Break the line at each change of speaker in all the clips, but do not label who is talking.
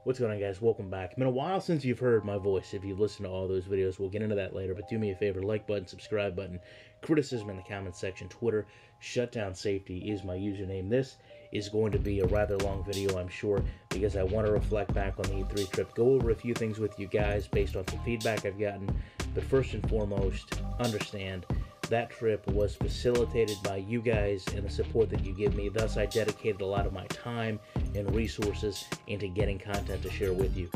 What's going on, guys? Welcome back. It's been a while since you've heard my voice. If you've listened to all those videos, we'll get into that later, but do me a favor, like button, subscribe button, criticism in the comments section, Twitter, Shutdown Safety is my username. This is going to be a rather long video, I'm sure, because I want to reflect back on the E3 trip, go over a few things with you guys based on some feedback I've gotten, but first and foremost, understand that trip was facilitated by you guys and the support that you give me. Thus, I dedicated a lot of my time and resources into getting content to share with you.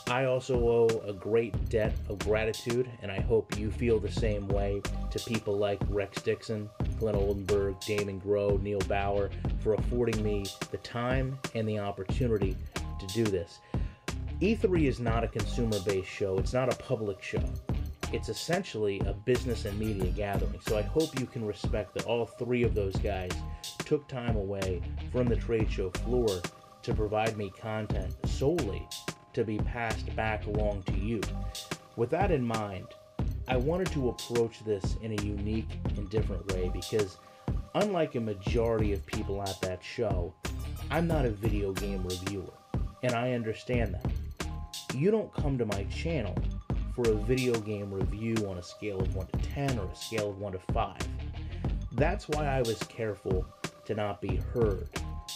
I also owe a great debt of gratitude, and I hope you feel the same way, to people like Rex Dixon, Glenn Oldenburg, Damon Groh, Neil Bauer, for affording me the time and the opportunity to do this. E3 is not a consumer-based show. It's not a public show. It's essentially a business and media gathering, so I hope you can respect that all three of those guys took time away from the trade show floor to provide me content solely to be passed back along to you. With that in mind, I wanted to approach this in a unique and different way because, unlike a majority of people at that show, I'm not a video game reviewer, and I understand that. You don't come to my channel for a video game review on a scale of 1 to 10 or a scale of 1 to 5. That's why I was careful to not be heard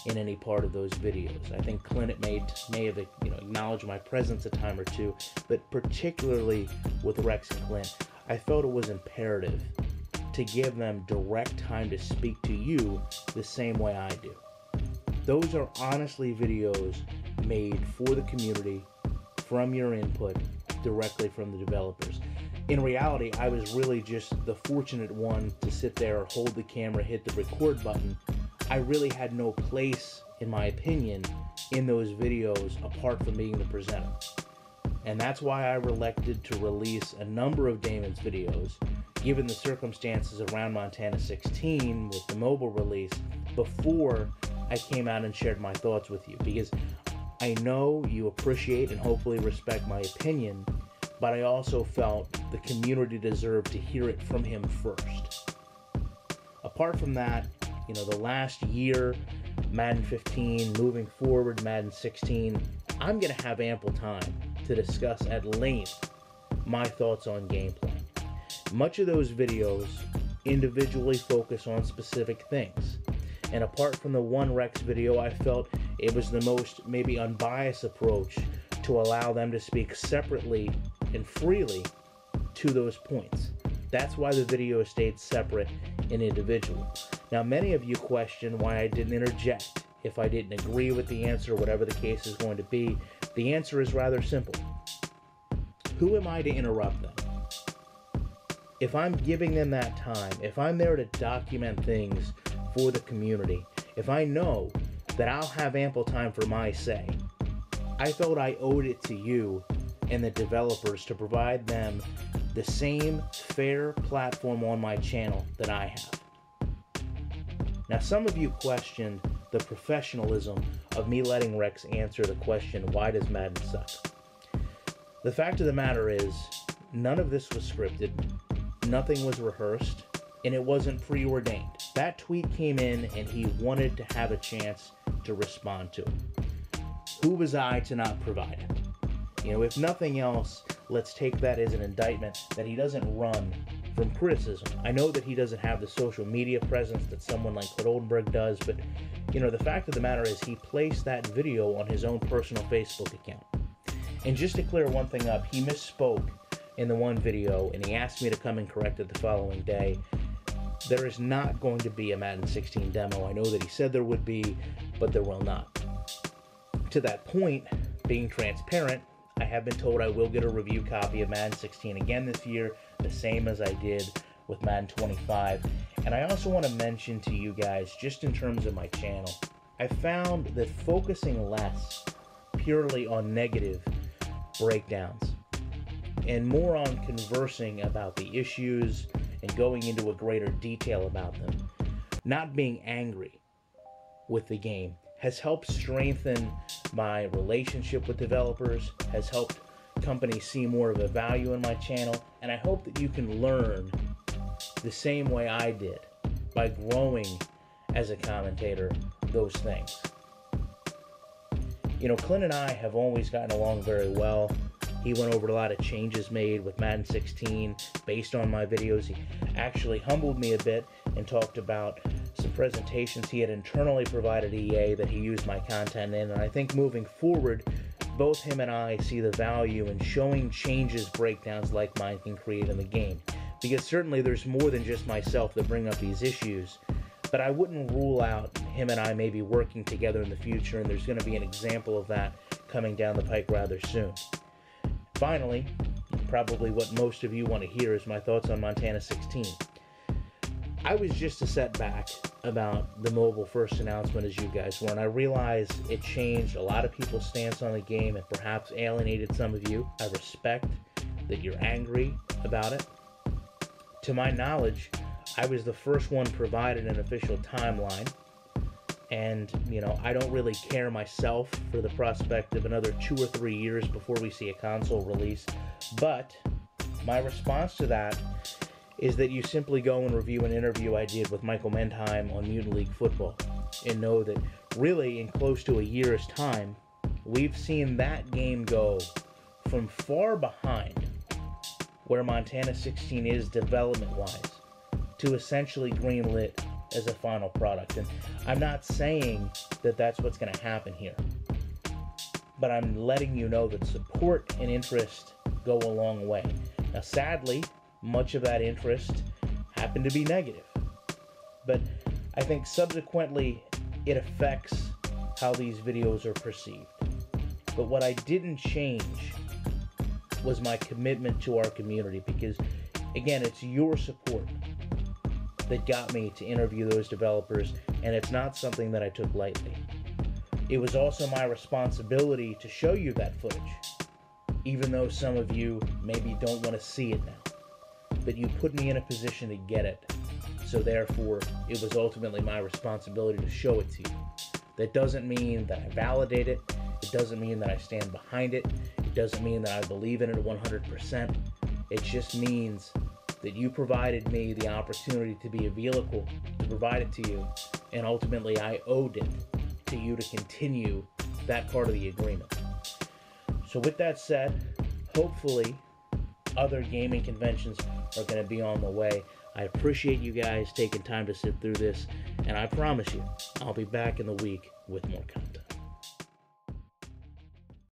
in any part of those videos. I think Clint may have acknowledged my presence a time or two, but particularly with Rex and Clint, I felt it was imperative to give them direct time to speak to you the same way I do. Those are honestly videos made for the community, from your input, directly from the developers. In reality, I was really just the fortunate one to sit there, hold the camera, hit the record button. I really had no place, in my opinion, in those videos apart from being the presenter. And that's why I elected to release a number of Damon's videos, given the circumstances around Montana 16 with the mobile release, before I came out and shared my thoughts with you, because I know you appreciate and hopefully respect my opinion, but I also felt the community deserved to hear it from him first. Apart from that, the last year, Madden 15, moving forward, Madden 16, I'm going to have ample time to discuss at length my thoughts on gameplay. Much of those videos individually focus on specific things. And apart from the one Rex video, I felt it was the most maybe unbiased approach to allow them to speak separately and freely to those points. That's why the video stayed separate and individual. Now, many of you question why I didn't interject if I didn't agree with the answer, whatever the case is going to be. The answer is rather simple. Who am I to interrupt them? If I'm giving them that time, if I'm there to document things for the community, if I know that I'll have ample time for my say, I felt I owed it to you and the developers to provide them the same fair platform on my channel that I have. Now, some of you questioned the professionalism of me letting Rex answer the question, why does Madden suck? The fact of the matter is, none of this was scripted, nothing was rehearsed, and it wasn't preordained. That tweet came in and he wanted to have a chance to respond to it. Who was I to not provide it? If nothing else, let's take that as an indictment that he doesn't run from criticism. I know that he doesn't have the social media presence that someone like Clint Oldenburg does, but the fact of the matter is he placed that video on his own personal Facebook account. And just to clear one thing up, he misspoke in the one video and he asked me to come and correct it the following day. There is not going to be a Madden 16 demo. I know that he said there would be, but there will not. To that point, being transparent, I have been told I will get a review copy of Madden 16 again this year, the same as I did with Madden 25. And I also want to mention to you guys, just in terms of my channel, I found that focusing less purely on negative breakdowns and more on conversing about the issues and going into a greater detail about them, not being angry with the game, has helped strengthen my relationship with developers, has helped companies see more of a value in my channel, and I hope that you can learn the same way I did by growing as a commentator those things. You know, Clint and I have always gotten along very well. He went over a lot of changes made with Madden 16 based on my videos. He actually humbled me a bit and talked about some presentations he had internally provided EA that he used my content in. And I think moving forward, both him and I see the value in showing changes breakdowns like mine can create in the game. Because certainly there's more than just myself that bring up these issues. But I wouldn't rule out him and I maybe working together in the future, and there's going to be an example of that coming down the pike rather soon. Finally, probably what most of you want to hear is my thoughts on Montana 16. I was just a setback about the mobile first announcement as you guys were, and I realized it changed a lot of people's stance on the game and perhaps alienated some of you. I respect that you're angry about it. To my knowledge, I was the first one provided an official timeline, and you know, I don't really care myself for the prospect of another 2 or 3 years before we see a console release, but my response to that is that you simply go and review an interview I did with Michael Mendheim on Mutant League Football and know that really in close to a year's time, we've seen that game go from far behind where Montana 16 is development-wise to essentially greenlit as a final product. And I'm not saying that that's what's going to happen here, but I'm letting you know that support and interest go a long way. Now, sadly, much of that interest happened to be negative, but I think subsequently it affects how these videos are perceived. But what I didn't change was my commitment to our community, because again, it's your support that got me to interview those developers, and it's not something that I took lightly. It was also my responsibility to show you that footage, even though some of you maybe don't want to see it now. But you put me in a position to get it, so therefore it was ultimately my responsibility to show it to you. That doesn't mean that I validate it. It doesn't mean that I stand behind it. It doesn't mean that I believe in it 100%. It just means that you provided me the opportunity to be a vehicle to provide it to you, and ultimately I owed it to you to continue that part of the agreement. So with that said, hopefully other gaming conventions are going to be on the way. I appreciate you guys taking time to sit through this, and I promise you I'll be back in the week with more content.